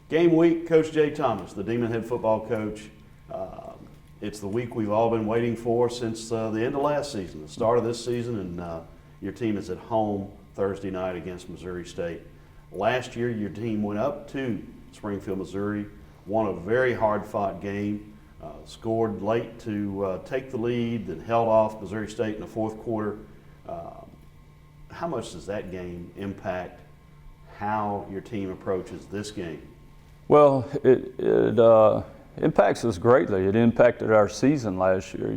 Game week, Coach Jay Thomas, the Demon head football coach. It's the week we've all been waiting for since the end of last season, the start of this season, and your team is at home Thursday night against Missouri State. Last year, your team went up to Springfield, Missouri, won a very hard-fought game, scored late to take the lead, then held off Missouri State in the fourth quarter. How much does that game impact how your team approaches this game? Well, it impacts us greatly. It impacted our season last year.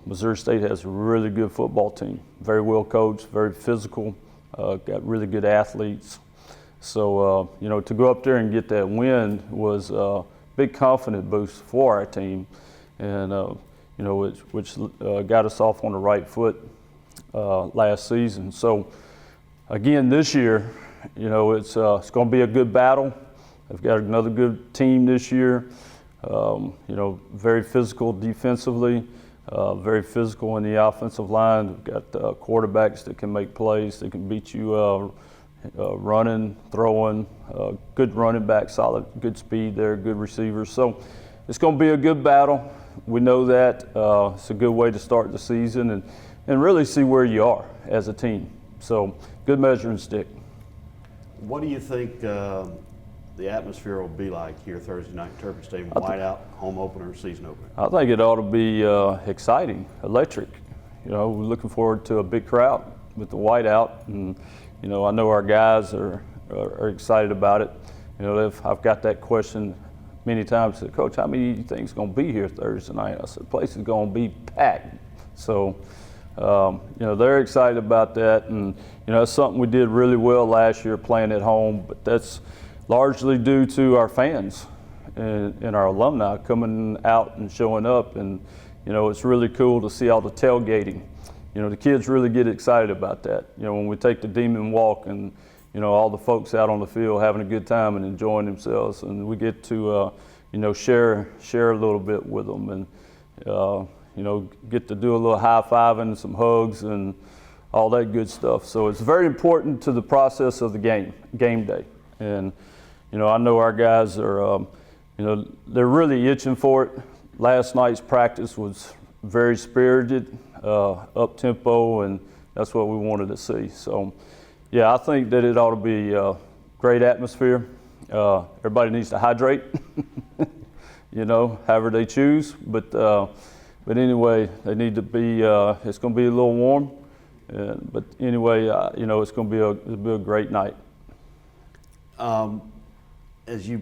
Missouri State has a really good football team, very well coached, very physical, got really good athletes. So, to go up there and get that win was a big confidence boost for our team, and which got us off on the right foot last season. So, again, this year, it's going to be a good battle. They've got another good team this year. Very physical defensively, very physical in the offensive line. We've got quarterbacks that can make plays, that can beat you running, throwing, good running back, solid, good speed there, good receivers. So it's going to be a good battle. We know that. It's a good way to start the season and really see where you are as a team. So good measuring stick. What do you think the atmosphere will be like here Thursday night in Turpin Stadium? Whiteout, home opener, season opener. I think it ought to be exciting, electric. We're looking forward to a big crowd with the whiteout, and I know our guys are excited about it. I've got that question many times. I said, Coach, how many do you think is going to be here Thursday night? I said, the place is going to be packed. So, they're excited about that, and it's something we did really well last year playing at home, but that's largely due to our fans and our alumni coming out and showing up, and it's really cool to see all the tailgating. The kids really get excited about that. When we take the Demon Walk and all the folks out on the field having a good time and enjoying themselves, and we get to share a little bit with them, and get to do a little high-fiving, some hugs, and all that good stuff. So it's very important to the process of the game day. And, I know our guys are, they're really itching for it. Last night's practice was very spirited, up-tempo, and that's what we wanted to see. So, yeah, I think that it ought to be a great atmosphere. Everybody needs to hydrate, however they choose. But anyway, they need to be, it's going to be a little warm. But anyway, it's going to be a great night. As you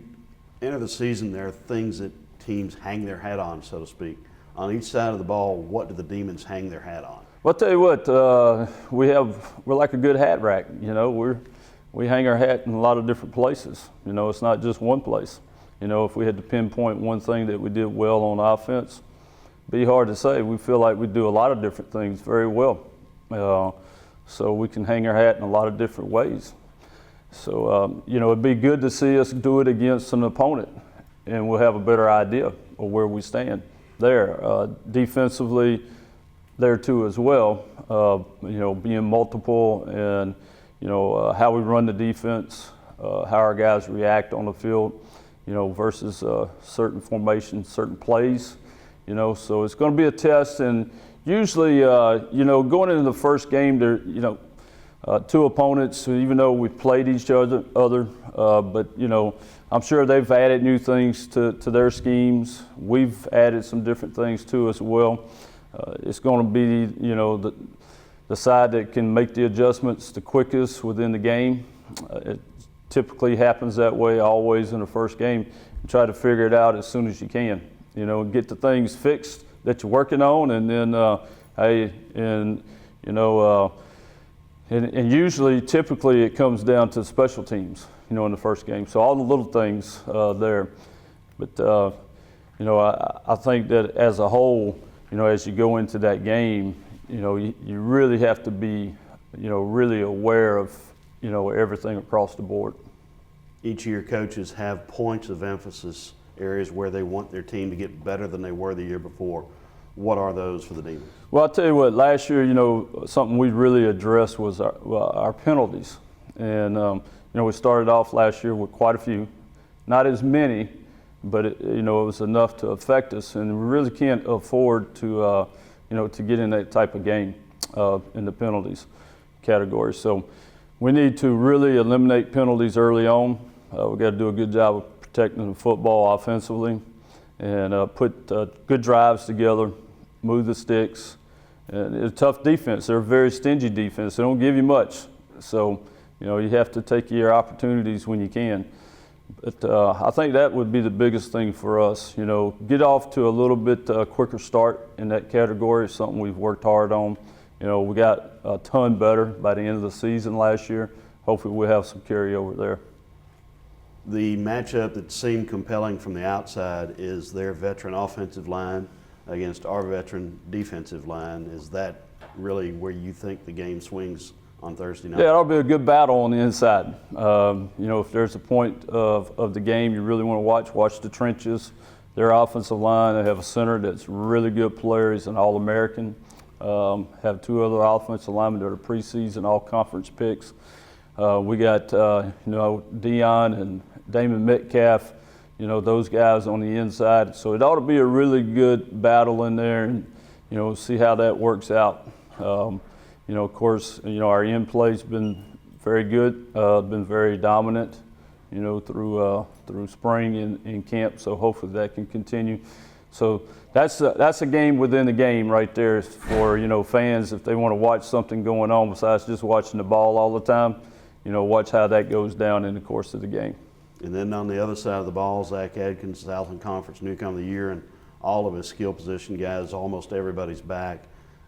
enter the season, there are things that teams hang their hat on, so to speak. On each side of the ball, what do the Demons hang their hat on? Well, I'll tell you what, we're like a good hat rack. We hang our hat in a lot of different places. It's not just one place. If we had to pinpoint one thing that we did well on offense, it'd be hard to say. We feel like we do a lot of different things very well. So we can hang our hat in a lot of different ways. So, it'd be good to see us do it against an opponent, and we'll have a better idea of where we stand there. Defensively, there too as well, being multiple and, how we run the defense, how our guys react on the field, versus certain formations, certain plays, so it's going to be a test. And usually, going into the first game, there, two opponents, even though we've played each other, but I'm sure they've added new things to their schemes. We've added some different things too as well. It's going to be, the side that can make the adjustments the quickest within the game. It typically happens that way always in the first game. You try to figure it out as soon as you can, get the things fixed that you're working on, and then, and usually, typically, it comes down to special teams, in the first game. So all the little things there. But, I think that as a whole, as you go into that game, you really have to be, really aware of, everything across the board. Each of your coaches have points of emphasis, areas where they want their team to get better than they were the year before. What are those for the Demons? Well, I'll tell you what, last year, something we really addressed was our penalties. And, we started off last year with quite a few, not as many, but it was enough to affect us, and we really can't afford to to get in that type of game in the penalties category. So we need to really eliminate penalties early on. We've got to do a good job of protecting the football offensively, and put good drives together, move the sticks. And it's a tough defense. They're a very stingy defense. They don't give you much. So, you have to take your opportunities when you can. But I think that would be the biggest thing for us. Get off to a little bit quicker start in that category is something we've worked hard on. We got a ton better by the end of the season last year. Hopefully we'll have some carryover there. The matchup that seemed compelling from the outside is their veteran offensive line against our veteran defensive line. Is that really where you think the game swings on Thursday night? Yeah, it'll be a good battle on the inside. If there's a point of the game you really want to watch the trenches. Their offensive line, they have a center that's really good player. He's an All-American. Have two other offensive linemen that are preseason all-conference picks. We got, Deon and Damon Metcalf, those guys on the inside. So it ought to be a really good battle in there, and, see how that works out. Of course, our end play's been very good, been very dominant, through spring and camp. So hopefully that can continue. So that's a game within the game right there for, fans if they want to watch something going on besides just watching the ball all the time. Watch how that goes down in the course of the game. And then on the other side of the ball, Zach Adkins, Southland Conference Newcomer of the Year, and all of his skill position guys, almost everybody's back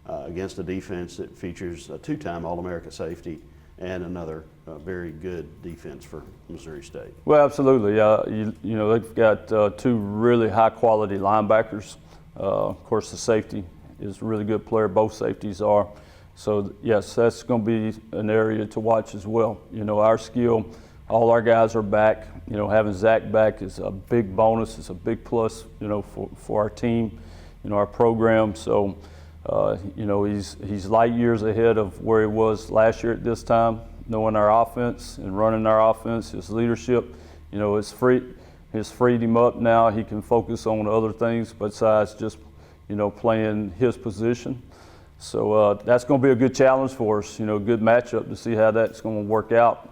against a defense that features a two-time All-America safety and another very good defense for Missouri State. Well, absolutely. They've got two really high-quality linebackers. Of course, the safety is a really good player. Both safeties are. So, yes, that's going to be an area to watch as well. Our skill, all our guys are back. Having Zach back is a big bonus. It's a big plus, for our team, our program. So, he's light years ahead of where he was last year at this time, knowing our offense and running our offense. His leadership, has freed him up now. He can focus on other things besides just, playing his position. So that's going to be a good challenge for us, good matchup to see how that's going to work out.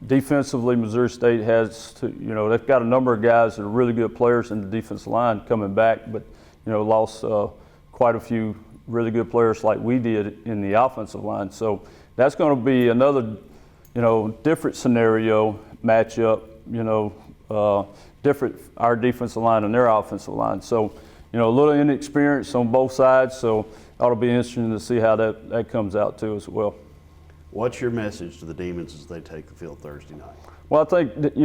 Defensively, Missouri State has to, they've got a number of guys that are really good players in the defensive line coming back, but, lost quite a few really good players like we did in the offensive line. So that's going to be another, different scenario matchup, different, our defensive line and their offensive line. So, a little inexperience on both sides, so it'll be interesting to see how that comes out too as well. What's your message to the Demons as they take the field Thursday night? Well, I think that,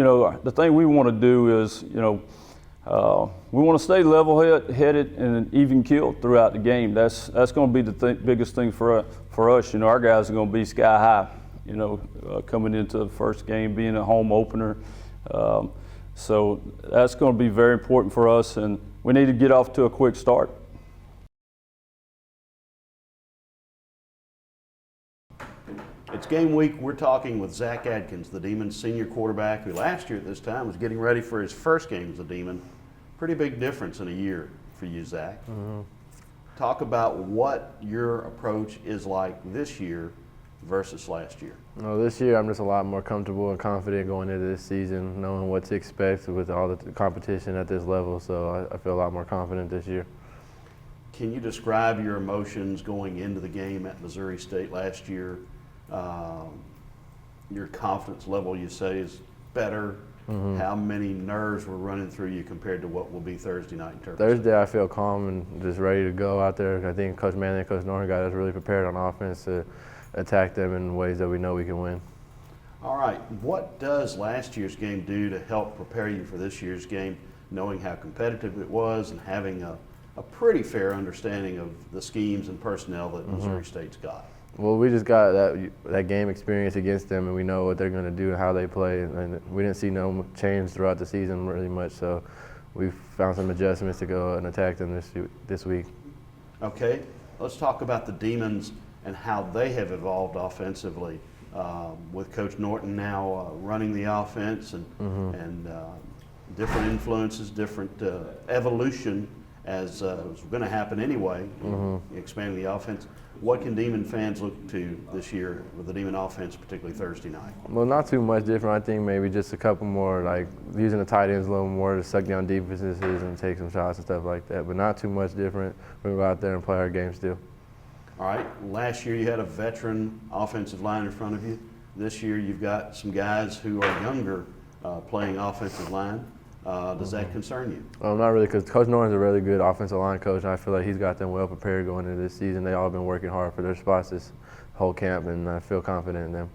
the thing we want to do is, we want to stay level-headed and even-keeled throughout the game. That's going to be the biggest thing for us. Our guys are going to be sky high, coming into the first game, being a home opener. So that's going to be very important for us, and we need to get off to a quick start. It's game week. We're talking with Zach Adkins, the Demons senior quarterback, who last year at this time was getting ready for his first game as a Demon. Pretty big difference in a year for you, Zach. Mm-hmm. Talk about what your approach is like this year versus last year. This year I'm just a lot more comfortable and confident going into this season, knowing what to expect with all the competition at this level. So I feel a lot more confident this year. Can you describe your emotions going into the game at Missouri State last year? Your confidence level, you say, is better. Mm-hmm. How many nerves were running through you compared to what will be Thursday night in Turpin? Thursday I feel calm and just ready to go out there. I think Coach Manley and Coach Norton got us really prepared on offense to attack them in ways that we know we can win. All right. What does last year's game do to help prepare you for this year's game, knowing how competitive it was and having a pretty fair understanding of the schemes and personnel that Missouri State's got? Well, we just got that game experience against them, and we know what they're going to do and how they play. And we didn't see no change throughout the season really much, so we found some adjustments to go and attack them this week. Okay, let's talk about the Demons and how they have evolved offensively with Coach Norton now running the offense and different influences, different evolution as was going to happen anyway, expanding the offense. What can Demon fans look to this year with the Demon offense, particularly Thursday night? Well, not too much different. I think maybe just a couple more, like using the tight ends a little more to suck down defenses and take some shots and stuff like that. But not too much different. We're going to go out there and play our game still. All right. Last year you had a veteran offensive line in front of you. This year you've got some guys who are younger playing offensive line. Does that concern you? Not really, because Coach Norton's a really good offensive line coach, and I feel like he's got them well prepared going into this season. They all been working hard for their spots this whole camp, and I feel confident in them.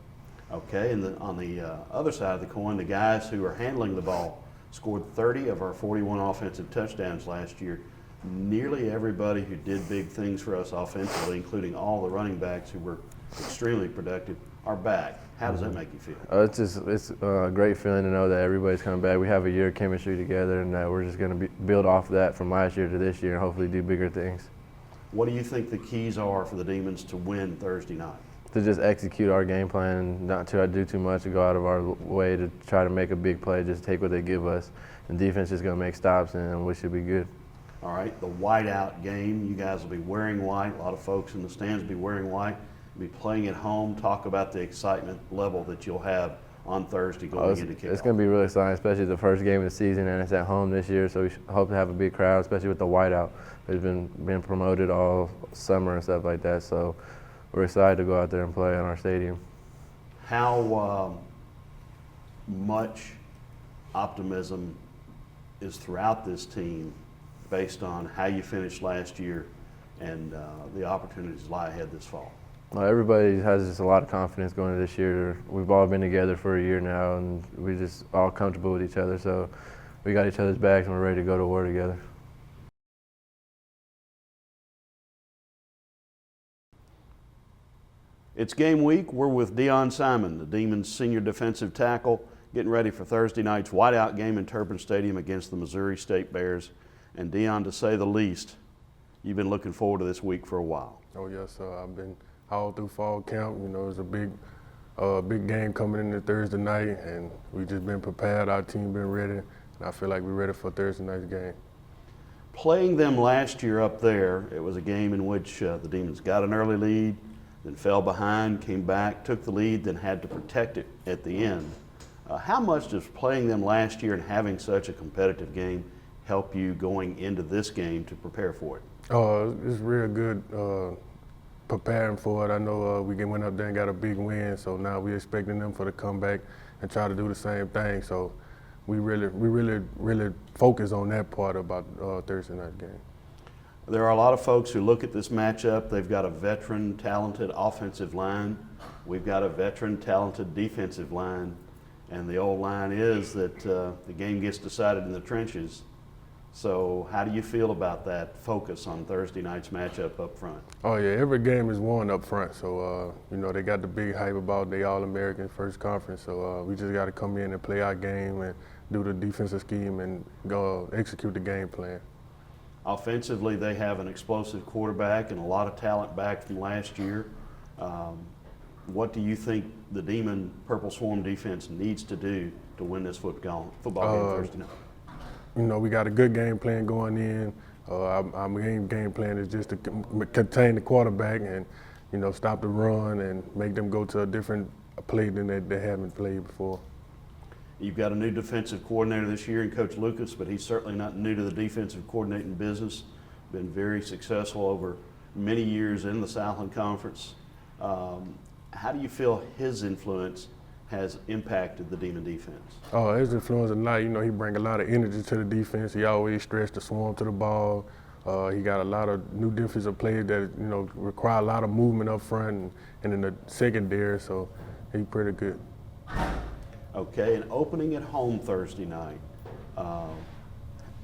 Okay, and on the other side of the coin, the guys who are handling the ball scored 30 of our 41 offensive touchdowns last year. Nearly everybody who did big things for us offensively, including all the running backs who were extremely productive, are back. How does that make you feel? It's a great feeling to know that everybody's coming back. We have a year of chemistry together, and that we're just going to build off of that from last year to this year and hopefully do bigger things. What do you think the keys are for the Demons to win Thursday night? To just execute our game plan and not to do too much, to go out of our way to try to make a big play, just take what they give us. And defense is going to make stops, and we should be good. All right, the whiteout game, you guys will be wearing white. A lot of folks in the stands will be wearing white. You'll be playing at home. Talk about the excitement level that you'll have on Thursday going into kickoff. It's going to be really exciting, especially the first game of the season, and it's at home this year, so we hope to have a big crowd, especially with the whiteout. It's been promoted all summer and stuff like that, so we're excited to go out there and play in our stadium. How much optimism is throughout this team based on how you finished last year and the opportunities lie ahead this fall? Everybody has just a lot of confidence going into this year. We've all been together for a year now, and we're just all comfortable with each other. So we got each other's backs, and we're ready to go to war together. It's game week. We're with Deon Simon, the Demons' senior defensive tackle, getting ready for Thursday night's whiteout game in Turpin Stadium against the Missouri State Bears. And Deon, to say the least, you've been looking forward to this week for a while. Oh yes, I've been all through fall camp. You know, it's a big game coming into Thursday night, and we just been prepared. Our team been ready, and I feel like we're ready for Thursday night's game. Playing them last year up there, it was a game in which the Demons got an early lead, then fell behind, came back, took the lead, then had to protect it at the end. How much does playing them last year and having such a competitive game help you going into this game to prepare for it? It's real good preparing for it. I know we went up there and got a big win, so now we're expecting them for the comeback and try to do the same thing. So we really focus on that part about Thursday night game. There are a lot of folks who look at this matchup. They've got a veteran, talented offensive line. We've got a veteran, talented defensive line. And the old line is that the game gets decided in the trenches. So how do you feel about that focus on Thursday night's matchup up front? Oh yeah, every game is won up front. So you know, they got the big hype about the All-American first conference. So we just got to come in and play our game and do the defensive scheme and go execute the game plan. Offensively, they have an explosive quarterback and a lot of talent back from last year. What do you think the Demon Purple Swarm defense needs to do to win this football game Thursday night? You know, we got a good game plan going in. Our main game plan is just to contain the quarterback and, you know, stop the run and make them go to a different play than they haven't played before. You've got a new defensive coordinator this year in Coach Lucas, but he's certainly not new to the defensive coordinating business. Been very successful over many years in the Southland Conference. How do you feel his influence has impacted the Demon defense? Oh, his influence a lot. You know, he brings a lot of energy to the defense. He always stretched the swarm to the ball. He got a lot of new defensive plays that, you know, require a lot of movement up front and in the secondary, so he's pretty good. Okay, and opening at home Thursday night,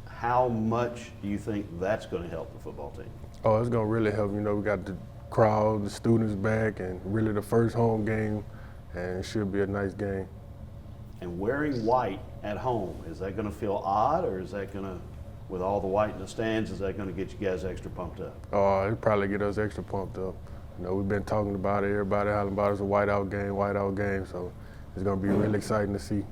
how much do you think that's going to help the football team? Oh, it's going to really help. You know, we got the crowd, the students back, and really the first home game, and it should be a nice game. And wearing white at home, is that going to feel odd, or is that going to, with all the white in the stands, is that going to get you guys extra pumped up? Oh, it'll probably get us extra pumped up. You know, we've been talking about it. Everybody hollering about it's a whiteout game. So it's going to be really exciting to see.